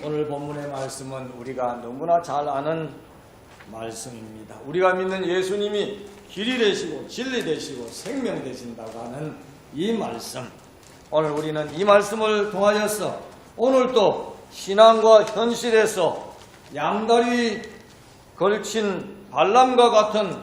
오늘 본문의 말씀은 우리가 너무나 잘 아는 말씀입니다. 우리가 믿는 예수님이 길이 되시고 진리 되시고 생명 되신다고 하는 이 말씀, 오늘 우리는 이 말씀을 통하여서 오늘도 신앙과 현실에서 양다리 걸친 발람과 같은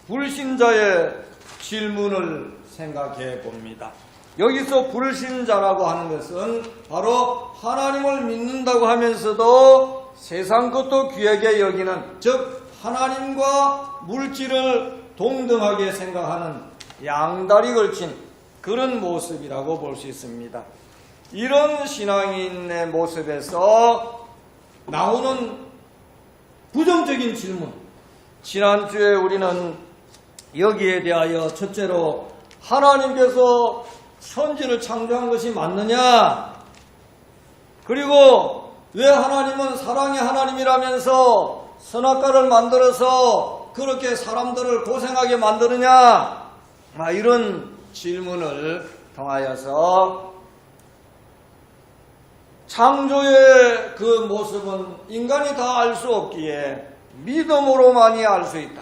불신자의 질문을 생각해 봅니다. 여기서 불신자라고 하는 것은 바로 하나님을 믿는다고 하면서도 세상 것도 귀하게 여기는, 즉 하나님과 물질을 동등하게 생각하는 양다리 걸친 그런 모습이라고 볼 수 있습니다. 이런 신앙인의 모습에서 나오는 부정적인 질문, 지난주에 우리는 여기에 대하여 첫째로 하나님께서 천지를 창조한 것이 맞느냐, 그리고 왜 하나님은 사랑의 하나님이라면서 선악과를 만들어서 그렇게 사람들을 고생하게 만드느냐, 이런 질문을 통하여서 창조의 그 모습은 인간이 다 알 수 없기에 믿음으로만이 알 수 있다,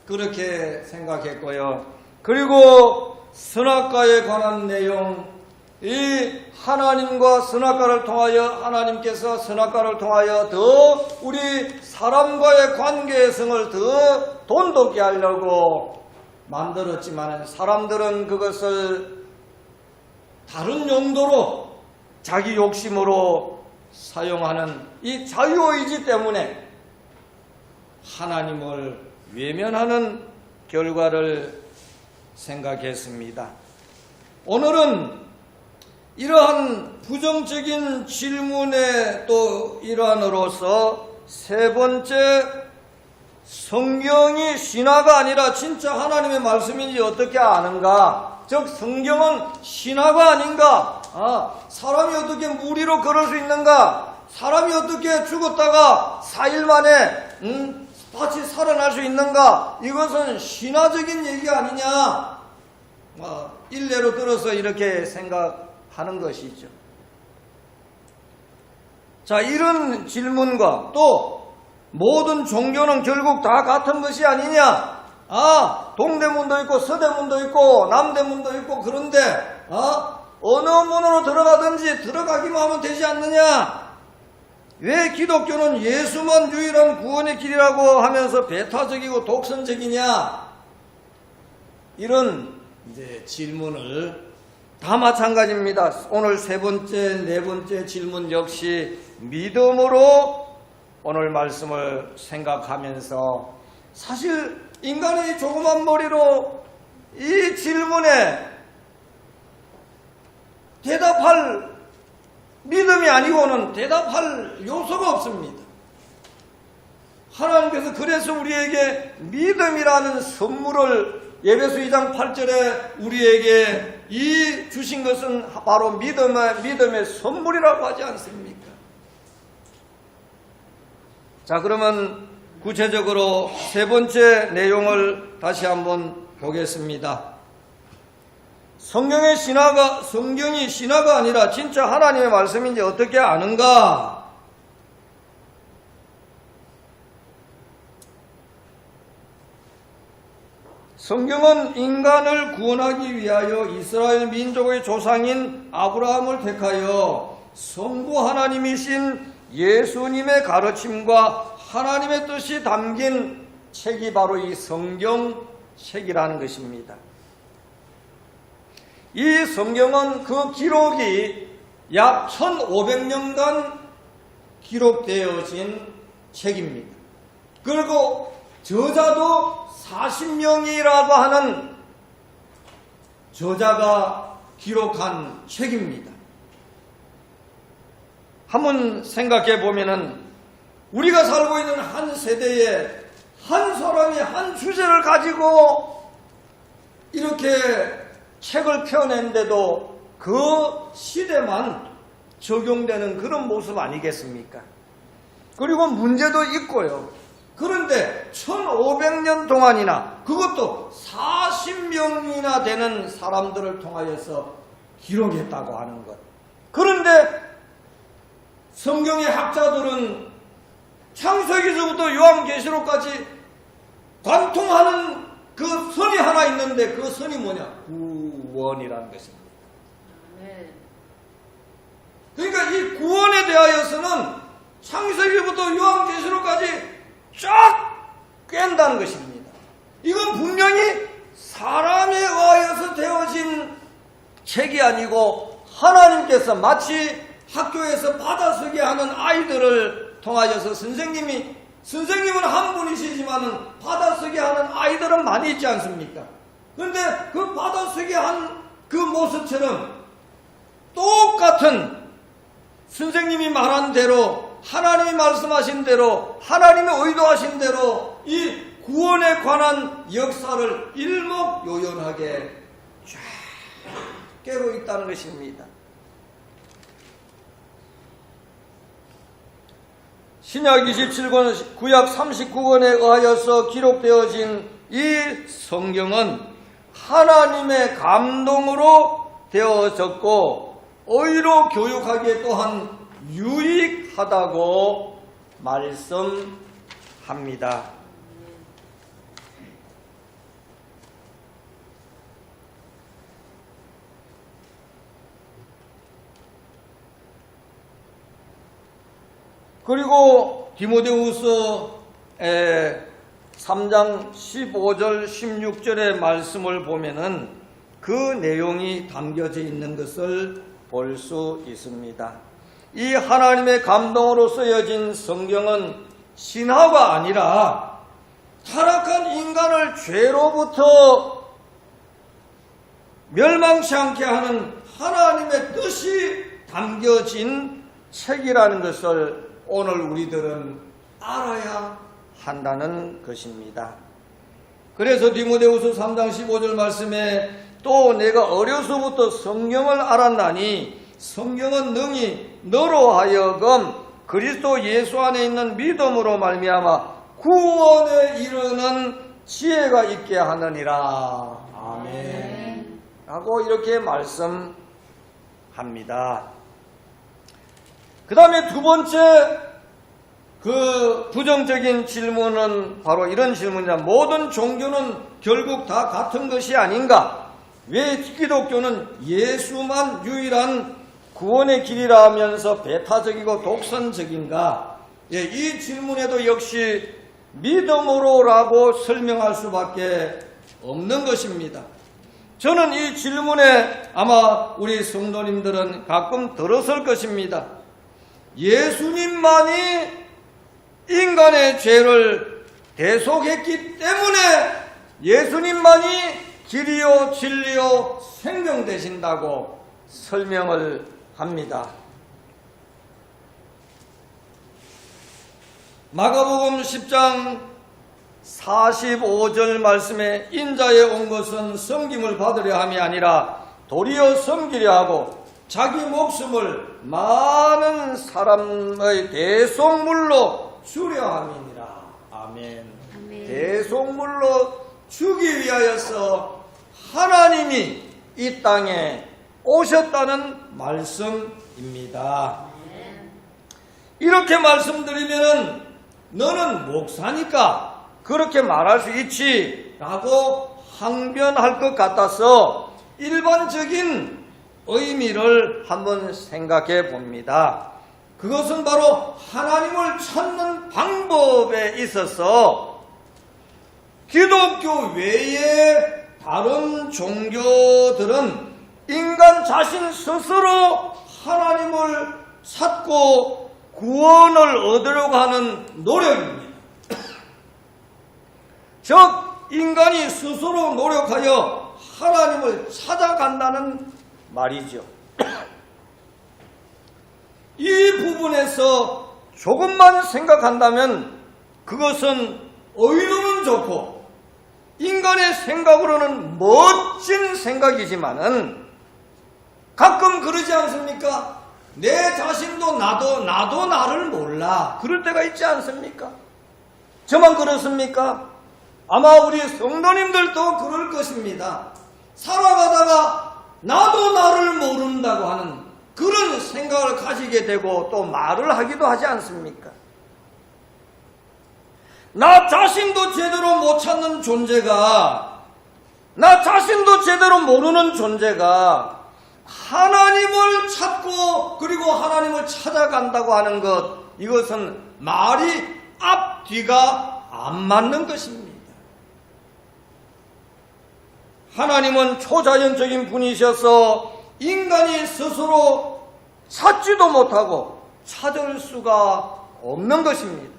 그렇게 생각했고요. 그리고 선악과에 관한 내용, 이 하나님과 선악과를 통하여, 하나님께서 선악과를 통하여 더 우리 사람과의 관계성을 더 돈독게 하려고 만들었지만 사람들은 그것을 다른 용도로 자기 욕심으로 사용하는 이 자유의지 때문에 하나님을 외면하는 결과를 생각했습니다. 오늘은 이러한 부정적인 질문의 또 일환으로서 세 번째, 성경이 신화가 아니라 진짜 하나님의 말씀인지 어떻게 아는가? 즉 성경은 신화가 아닌가? 사람이 어떻게 물 위로 걸을 수 있는가? 사람이 어떻게 죽었다가 4일 만에 다시 살아날 수 있는가? 이것은 신화적인 얘기 아니냐? 일례로 들어서 이렇게 생각하는 것이죠. 자, 이런 질문과 또 모든 종교는 결국 다 같은 것이 아니냐? 동대문도 있고 서대문도 있고 남대문도 있고, 그런데 어느 문으로 들어가든지 들어가기만 하면 되지 않느냐? 왜 기독교는 예수만 유일한 구원의 길이라고 하면서 배타적이고 독선적이냐? 이런 질문을 다 마찬가지입니다. 오늘 세 번째, 네 번째 질문 역시 믿음으로 오늘 말씀을 생각하면서, 사실 인간의 조그만 머리로 이 질문에 대답할 믿음이 아니고는 대답할 요소가 없습니다. 하나님께서 그래서 우리에게 믿음이라는 선물을 에베소 2장 8절에 우리에게 이 주신 것은 바로 믿음의 선물이라고 하지 않습니까? 자, 그러면 구체적으로 세 번째 내용을 다시 한번 보겠습니다. 성경이 신화가 아니라 진짜 하나님의 말씀인지 어떻게 아는가? 성경은 인간을 구원하기 위하여 이스라엘 민족의 조상인 아브라함을 택하여 성부 하나님이신 예수님의 가르침과 하나님의 뜻이 담긴 책이 바로 이 성경책이라는 것입니다. 이 성경은 그 기록이 약 1500년간 기록되어진 책입니다. 그리고 저자도 40명이라고 하는 저자가 기록한 책입니다. 한번 생각해 보면은 우리가 살고 있는 한 세대에 한 사람이 한 주제를 가지고 이렇게 책을 펴낸데도 그 시대만 적용되는 그런 모습 아니겠습니까? 그리고 문제도 있고요. 그런데 1500년 동안이나, 그것도 40명이나 되는 사람들을 통하여서 기록했다고 하는 것. 그런데 성경의 학자들은 창세기서부터 요한계시록까지 관통하는 그 선이 하나 있는데 그 선이 뭐냐? 구원이라는 것입니다. 그러니까 이 구원에 대하여서는 창세기부터 요한계시록까지 쫙 꿰는다는 것입니다. 이건 분명히 사람에 의하여서 되어진 책이 아니고 하나님께서 마치 학교에서 받아쓰게 하는 아이들을 통하여서 선생님은 한 분이시지만은 받아쓰게 하는 아이들은 많이 있지 않습니까? 그런데 그 받아쓰게 한 그 모습처럼 똑같은 선생님이 말한 대로 하나님이 말씀하신 대로 하나님이 의도하신 대로 이 구원에 관한 역사를 일목요연하게 쫙 깨고 있다는 것입니다. 신약 27권, 구약 39권에 의하여서 기록되어진 이 성경은 하나님의 감동으로 되어졌고 의로 교육하기에 또한 유익하다고 말씀합니다. 그리고 디모데후서 3장 15절 16절의 말씀을 보면은 그 내용이 담겨져 있는 것을 볼 수 있습니다. 이 하나님의 감동으로 쓰여진 성경은 신화가 아니라 타락한 인간을 죄로부터 멸망치 않게 하는 하나님의 뜻이 담겨진 책이라는 것을 오늘 우리들은 알아야 한다는 것입니다. 그래서 디모데후서 3장 15절 말씀에 또 내가 어려서부터 성경을 알았나니 성경은 능히 너로 하여금 그리스도 예수 안에 있는 믿음으로 말미암아 구원에 이르는 지혜가 있게 하느니라. 아멘. 하고 이렇게 말씀합니다. 그 다음에 두 번째 그 부정적인 질문은 바로 이런 질문이다. 모든 종교는 결국 다 같은 것이 아닌가? 왜 기독교는 예수만 유일한 구원의 길이라 하면서 배타적이고 독선적인가? 이 질문에도 역시 믿음으로라고 설명할 수밖에 없는 것입니다. 저는 이 질문에 아마 우리 성도님들은 가끔 들었을 것입니다. 예수님만이 인간의 죄를 대속했기 때문에 예수님만이 길이요 진리요 생명 되신다고 설명을 합니다. 마가복음 10장 45절 말씀에 인자에 온 것은 섬김을 받으려 함이 아니라 도리어 섬기려 하고 자기 목숨을 많은 사람의 대속물로 주려 함이니라. 아멘. 대속물로 주기 위하여서 하나님이 이 땅에 오셨다는 말씀입니다. 이렇게 말씀드리면 너는 목사니까 그렇게 말할 수 있지 라고 항변할 것 같아서 일반적인 의미를 한번 생각해 봅니다. 그것은 바로 하나님을 찾는 방법에 있어서 기독교 외의 다른 종교들은 인간 자신 스스로 하나님을 찾고 구원을 얻으려고 하는 노력입니다. 즉 인간이 스스로 노력하여 하나님을 찾아간다는 말이죠. 이 부분에서 조금만 생각한다면 그것은 의도는 좋고 인간의 생각으로는 멋진 생각이지만은 가끔 그러지 않습니까? 내 자신도 나도 나를 몰라. 그럴 때가 있지 않습니까? 저만 그렇습니까? 아마 우리 성도님들도 그럴 것입니다. 살아가다가 나도 나를 모른다고 하는 그런 생각을 가지게 되고 또 말을 하기도 하지 않습니까? 나 자신도 제대로 못 찾는 존재가, 나 자신도 제대로 모르는 존재가 하나님을 찾고 그리고 하나님을 찾아간다고 하는 것, 이것은 말이 앞뒤가 안 맞는 것입니다. 하나님은 초자연적인 분이셔서 인간이 스스로 찾지도 못하고 찾을 수가 없는 것입니다.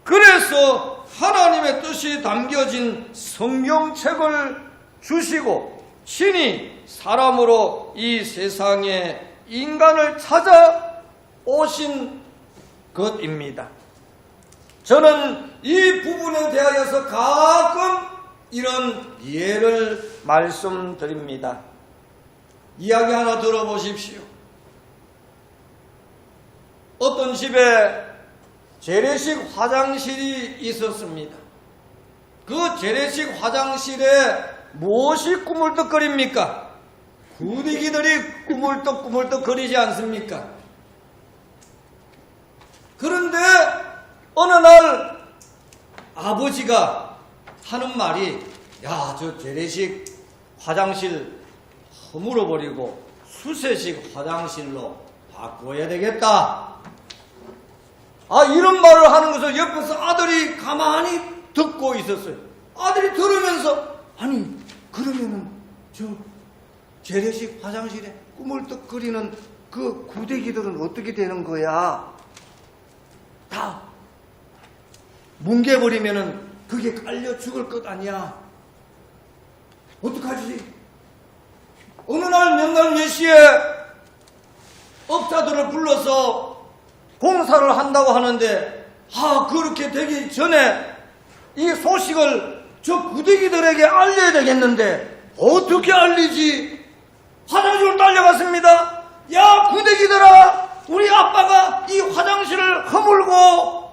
그래서 하나님의 뜻이 담겨진 성경책을 주시고 친히 사람으로 이 세상에 인간을 찾아오신 것입니다. 저는 이 부분에 대하여서 가끔 이런 예를 말씀드립니다. 이야기 하나 들어보십시오. 어떤 집에 재래식 화장실이 있었습니다. 그 재래식 화장실에 무엇이 꾸물떡거립니까? 구데기들이 꾸물떡꾸물떡 거리지 않습니까? 그런데 어느 날 아버지가 하는 말이, 야, 저 재래식 화장실 허물어버리고 수세식 화장실로 바꿔야 되겠다. 이런 말을 하는 것을 옆에서 아들이 가만히 듣고 있었어요. 아들이 들으면서, 아니, 그러면은 저 재래식 화장실에 꾸물떡거리는 그 구데기들은 어떻게 되는 거야? 다 뭉개버리면은 그게 깔려 죽을 것 아니야? 어떡하지? 어느 날 몇 날 몇 시에 업자들을 불러서 공사를 한다고 하는데, 그렇게 되기 전에 이 소식을 저 구데기들에게 알려야 되겠는데 어떻게 알리지? 화장실로 딸려갔습니다. 야, 구데기들아, 우리 아빠가 이 화장실을 허물고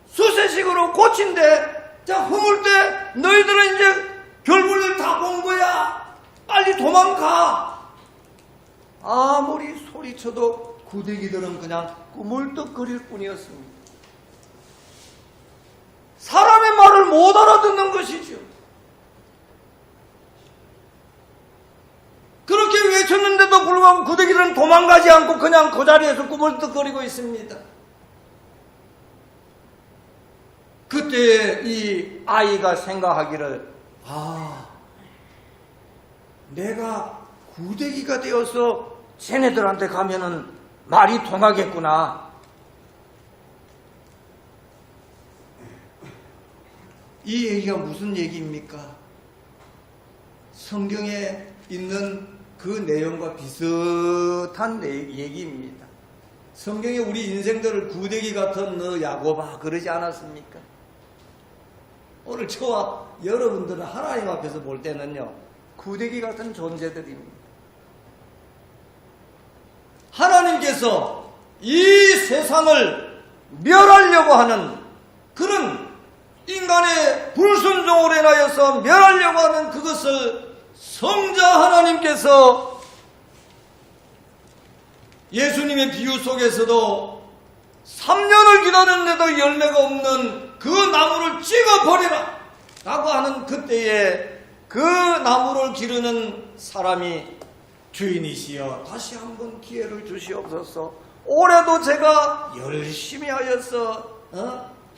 수세식으로 고친대. 자, 허물 때 너희들은 이제 결국을 다 본 거야. 빨리 도망가. 아무리 소리쳐도 구데기들은 그냥 꾸물떡거릴 뿐이었습니다. 사람의 말을 못 알아듣는 것이죠. 그렇게 외쳤는데도 불구하고 구데기들은 도망가지 않고 그냥 그 자리에서 꾸물떡거리고 있습니다. 그때 이 아이가 생각하기를, 내가 구데기가 되어서 쟤네들한테 가면은 말이 통하겠구나. 이 얘기가 무슨 얘기입니까? 성경에 있는 그 내용과 비슷한 얘기입니다. 성경에 우리 인생들을 구데기 같은 너 야곱아 그러지 않았습니까? 오늘 저와 여러분들은 하나님 앞에서 볼 때는요, 구데기 같은 존재들입니다. 하나님께서 이 세상을 멸하려고 하는 그런 인간의 불순종으로 인하여서 멸하려고 하는 그것을 성자 하나님께서 예수님의 비유 속에서도 3년을 기다렸는데도 열매가 없는 그 나무를 찍어버리라 라고 하는 그때에 그 나무를 기르는 사람이, 주인이시여 다시 한번 기회를 주시옵소서. 올해도 제가 열심히 하여서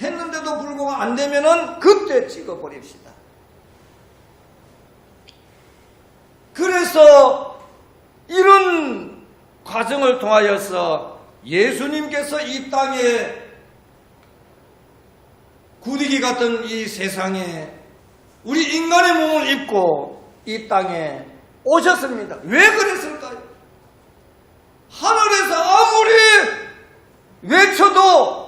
했는데도 불구하고 안 되면은 그때 찍어버립시다. 그래서 이런 과정을 통하여서 예수님께서 이 땅에 구데기 같은 이 세상에 우리 인간의 몸을 입고 이 땅에 오셨습니다. 왜 그랬을까요? 하늘에서 아무리 외쳐도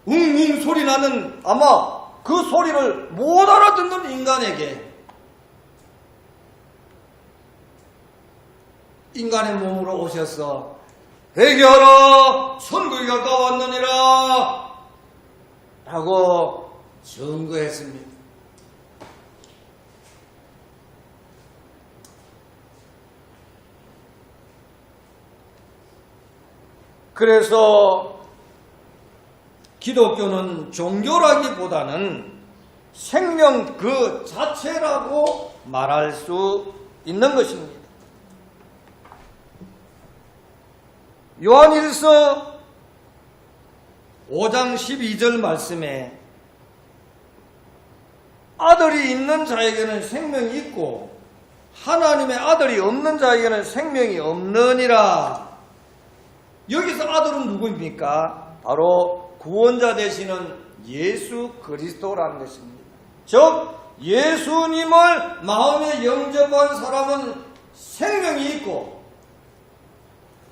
웅웅 소리 나는, 아마 그 소리를 못 알아듣는 인간에게 인간의 몸으로 오셔서 회개하라, 천국이 가까웠느니라 라고 증거했습니다. 그래서 기독교는 종교라기보다는 생명 그 자체라고 말할 수 있는 것입니다. 요한일서 5장 12절 말씀에 아들이 있는 자에게는 생명이 있고 하나님의 아들이 없는 자에게는 생명이 없느니라. 여기서 아들은 누구입니까? 바로 구원자 되시는 예수 그리스도라는 것입니다. 즉 예수님을 마음에 영접한 사람은 생명이 있고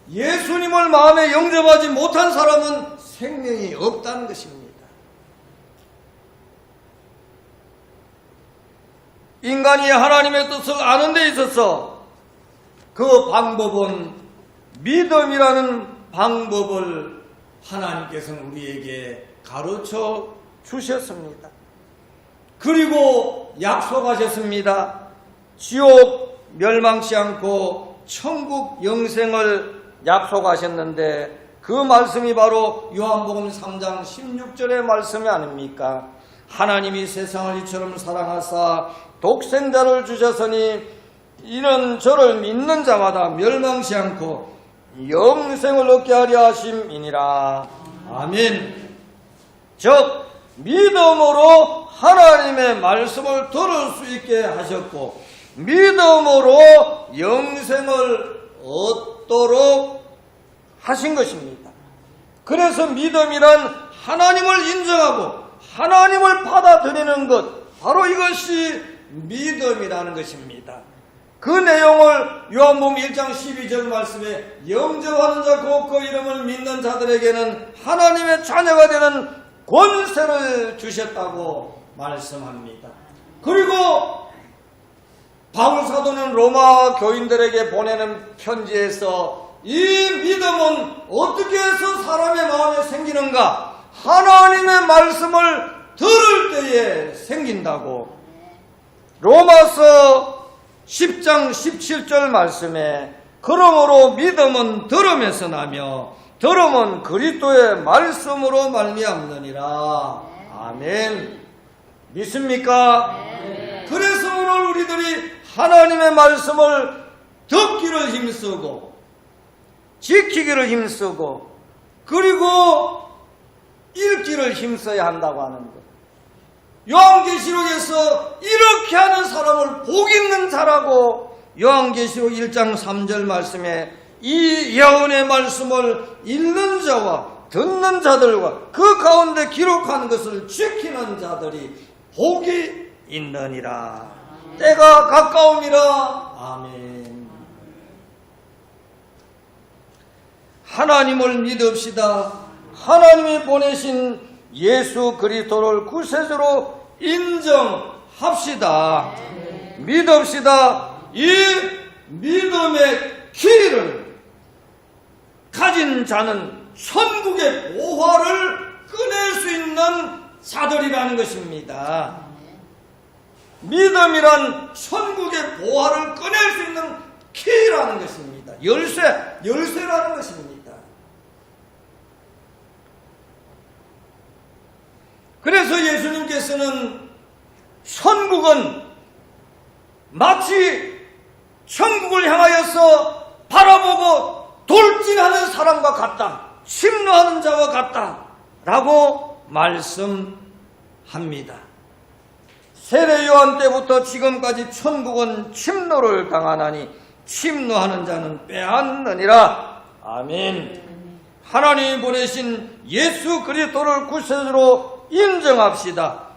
예수님을 마음에 영접하지 못한 사람은 생명이 없다는 것입니다. 인간이 하나님의 뜻을 아는 데 있어서 그 방법은 믿음이라는 방법을 하나님께서는 우리에게 가르쳐 주셨습니다. 그리고 약속하셨습니다. 지옥 멸망치 않고 천국 영생을 약속하셨는데 그 말씀이 바로 요한복음 3장 16절의 말씀이 아닙니까? 하나님이 세상을 이처럼 사랑하사 독생자를 주셨으니 이는 저를 믿는 자마다 멸망치 않고 영생을 얻게 하려 하심이니라. 아멘. 즉 믿음으로 하나님의 말씀을 들을 수 있게 하셨고 믿음으로 영생을 얻도록 하신 것입니다. 그래서 믿음이란 하나님을 인정하고 하나님을 받아들이는 것, 바로 이것이 믿음이라는 것입니다. 그 내용을 요한복음 1장 12절 말씀에 영접하는 자 곧 그 이름을 믿는 자들에게는 하나님의 자녀가 되는 권세를 주셨다고 말씀합니다. 그리고 바울 사도는 로마 교인들에게 보내는 편지에서 이 믿음은 어떻게 해서 사람의 마음에 생기는가? 하나님의 말씀을 들을 때에 생긴다고. 로마서 10장 17절 말씀에 그러므로 믿음은 들음에서 나며 들음은 그리스도의 말씀으로 말미암느니라. 아멘. 믿습니까? 그래서 오늘 우리들이 하나님의 말씀을 듣기를 힘쓰고 지키기를 힘쓰고 그리고 읽기를 힘써야 한다고 하는 것. 요한계시록에서 이렇게 하는 사람을 복 있는 자라고 요한계시록 1장 3절 말씀에 이 여호와의 말씀을 읽는 자와 듣는 자들과 그 가운데 기록한 것을 지키는 자들이 복이 있느니라. 때가 가까움이라. 아멘. 하나님을 믿읍시다. 하나님이 보내신 예수 그리스도를 구세주로 인정합시다. 믿읍시다. 이 믿음의 키를 가진 자는 천국의 보화를 꺼낼 수 있는 자들이라는 것입니다. 믿음이란 천국의 보화를 꺼낼 수 있는 키라는 것입니다. 열쇠라는 것입니다. 그래서 예수님께서는 천국은 마치 천국을 향하여서 바라보고 돌진하는 사람과 같다. 침노하는 자와 같다. 라고 말씀합니다. 세례 요한 때부터 지금까지 천국은 침노를 당하나니 침노하는 자는 빼앗느니라. 아멘. 하나님이 보내신 예수 그리스도를 구세주로 인정합시다.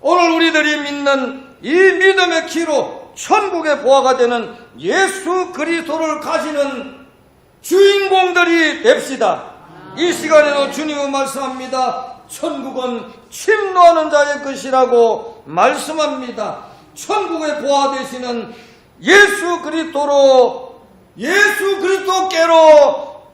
오늘 우리들이 믿는 이 믿음의 키로 천국의 보화가 되는 예수 그리스도를 가지는 주인공들이 됩시다. 이 시간에도 주님은 말씀합니다. 천국은 침노하는 자의 것이라고 말씀합니다. 천국의 보화 되시는 예수 그리스도께로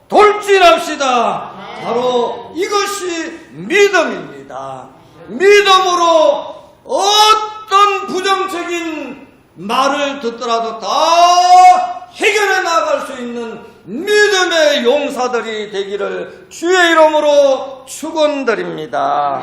돌진합시다. 바로 이것이 믿음입니다. 믿음으로 어떤 부정적인 말을 듣더라도 다 해결해 나갈 수 있는 믿음의 용사들이 되기를 주의 이름으로 축원드립니다.